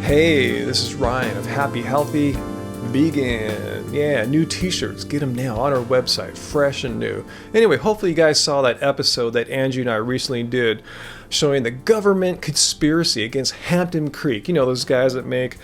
Hey, this is Ryan of Happy Healthy Vegan. Yeah, new t-shirts, get them now on our website, fresh and new. Anyway, hopefully you guys saw that episode that Anji and I recently did showing the government conspiracy against Hampton Creek. You know, those guys that make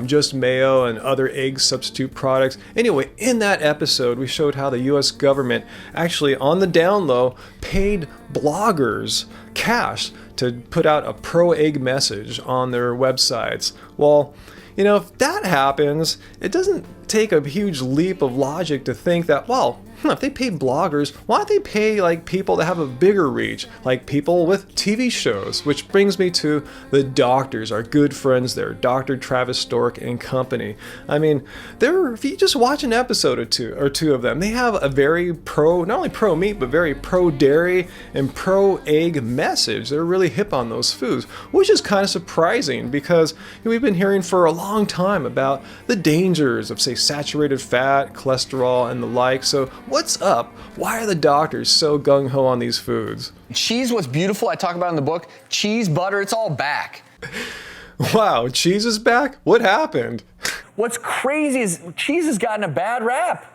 just mayo and other egg substitute products. Anyway, in that episode, we showed how the US government actually, on the down low, paid bloggers cash to put out a pro-egg message on their websites. Well, you know, if that happens, it doesn't take a huge leap of logic to think that, well, if they pay bloggers, why don't they pay like people that have a bigger reach, like people with TV shows? Which brings me to the doctors, our good friends there, Dr. Travis Stork and company. I mean, if you just watch an episode or two of them, they have a very not only pro meat, but very pro dairy and pro egg message. They're really hip on those foods, which is kind of surprising because we've been hearing for a long time about the dangers of, say, saturated fat, cholesterol, and the like. So what's up? Why are the doctors so gung-ho on these foods? Cheese, what's beautiful, I talk about in the book, cheese, butter, it's all back. Wow, cheese is back? What happened? What's crazy is cheese has gotten a bad rap.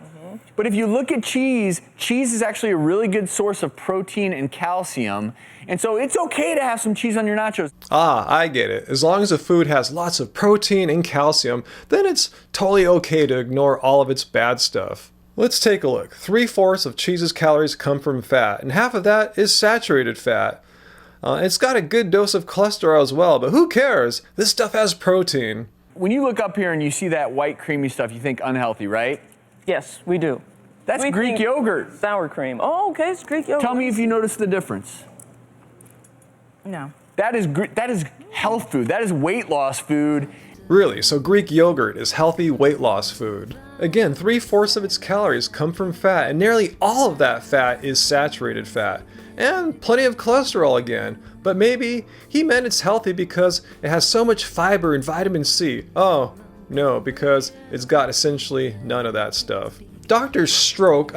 But if you look at cheese is actually a really good source of protein and calcium. And so it's okay to have some cheese on your nachos. Ah, I get it. As long as the food has lots of protein and calcium, then it's totally okay to ignore all of its bad stuff. Let's take a look. 3/4 of cheese's calories come from fat, and half of that is saturated fat. It's got a good dose of cholesterol as well, but who cares? This stuff has protein. When you look up here and you see that white creamy stuff, you think unhealthy, right? Yes, we do. That's Greek yogurt. Sour cream. Oh, okay, it's Greek yogurt. Tell me if you notice the difference. No. That is health food. That is weight loss food. Really, so Greek yogurt is healthy weight loss food. Again, 3/4 of its calories come from fat, and nearly all of that fat is saturated fat. And plenty of cholesterol again, but maybe he meant it's healthy because it has so much fiber and vitamin C. Oh, no, because it's got essentially none of that stuff. Dr. Stork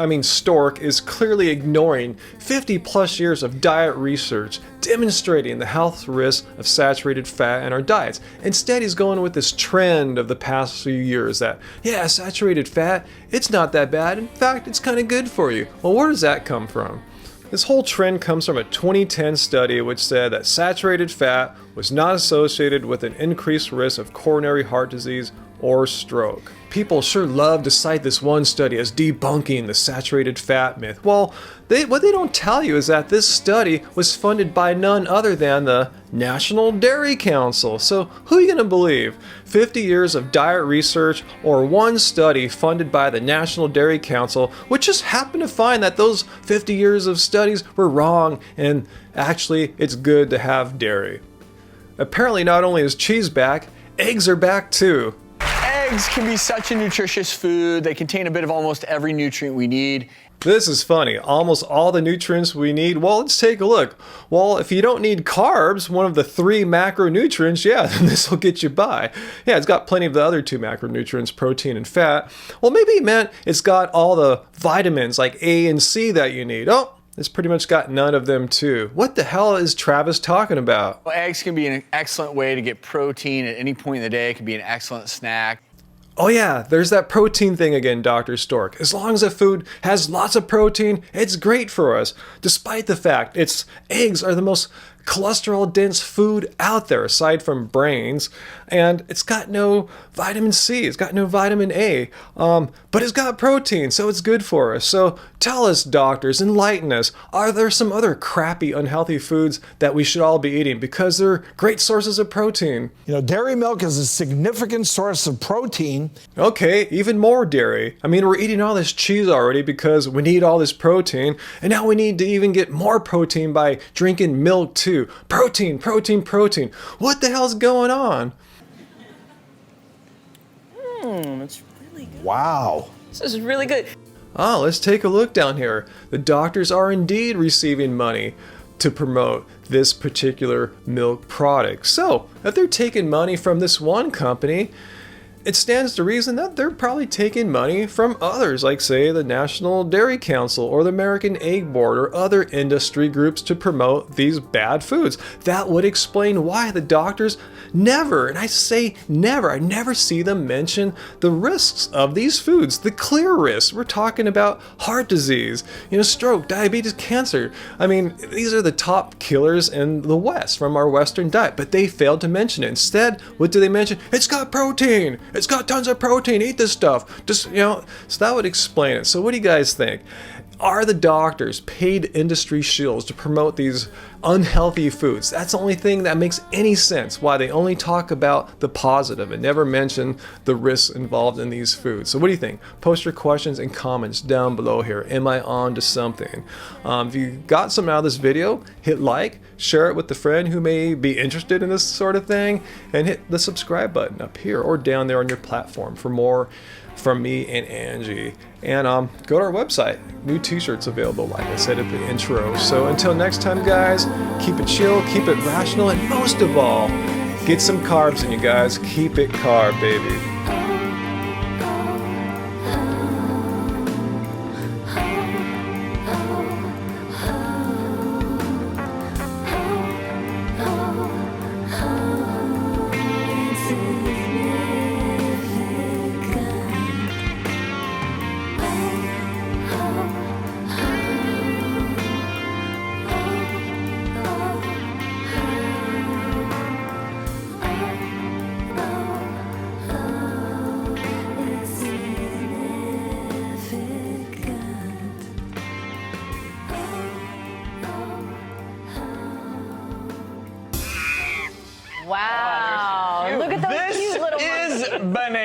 is clearly ignoring 50 plus years of diet research demonstrating the health risks of saturated fat in our diets. Instead, he's going with this trend of the past few years that, yeah, saturated fat, it's not that bad. In fact, it's kind of good for you. Well, where does that come from? This whole trend comes from a 2010 study which said that saturated fat was not associated with an increased risk of coronary heart disease or stroke. People sure love to cite this one study as debunking the saturated fat myth. Well, what they don't tell you is that this study was funded by none other than the National Dairy Council. So who are you going to believe? 50 years of diet research or one study funded by the National Dairy Council, which just happened to find that those 50 years of studies were wrong and actually it's good to have dairy. Apparently not only is cheese back, eggs are back too. Eggs can be such a nutritious food. They contain a bit of almost every nutrient we need. This is funny. Almost all the nutrients we need. Well, let's take a look. Well, if you don't need carbs, one of the 3 macronutrients, yeah, then this will get you by. Yeah, it's got plenty of the other 2 macronutrients, protein and fat. Well, maybe it meant it's got all the vitamins like A and C that you need. Oh, it's pretty much got none of them too. What the hell is Travis talking about? Well, eggs can be an excellent way to get protein at any point in the day. It can be an excellent snack. Oh yeah, there's that protein thing again, Dr. Stork. As long as a food has lots of protein, it's great for us. Despite the fact eggs are the most cholesterol-dense food out there, aside from brains, and it's got no vitamin C, it's got no vitamin A, but it's got protein, so it's good for us. So tell us, doctors, enlighten us, are there some other crappy, unhealthy foods that we should all be eating because they're great sources of protein? You know, dairy milk is a significant source of protein. Okay, even more dairy. I mean, we're eating all this cheese already because we need all this protein, and now we need to even get more protein by drinking milk too. Protein, protein, protein. What the hell's going on? It's really good. Wow. This is really good. Ah, let's take a look down here. The doctors are indeed receiving money to promote this particular milk product. So, if they're taking money from this one company, it stands to reason that they're probably taking money from others, like say the National Dairy Council or the American Egg Board or other industry groups to promote these bad foods. That would explain why the doctors never, and I say never, I never see them mention the risks of these foods, the clear risks. We're talking about heart disease, stroke, diabetes, cancer. I mean, these are the top killers in the West from our Western diet, but they failed to mention it. Instead, what do they mention? It's got protein. It's got tons of protein. Eat this stuff. Just, so that would explain it. So what do you guys think? Are the doctors paid industry shills to promote these unhealthy foods? That's the only thing that makes any sense, why they only talk about the positive and never mention the risks involved in these foods. So what do you think? Post your questions and comments down below here. Am I on to something? If you got something out of this video, hit like, share it with a friend who may be interested in this sort of thing, and hit the subscribe button up here or down there on your platform for more from me and Angie. And go to our website. New t-shirts available, like I said at the intro. So until next time, guys, keep it chill, keep it rational, and most of all, get some carbs in you guys. Keep it carb, baby. Wow. Look at those cute little This is bananas.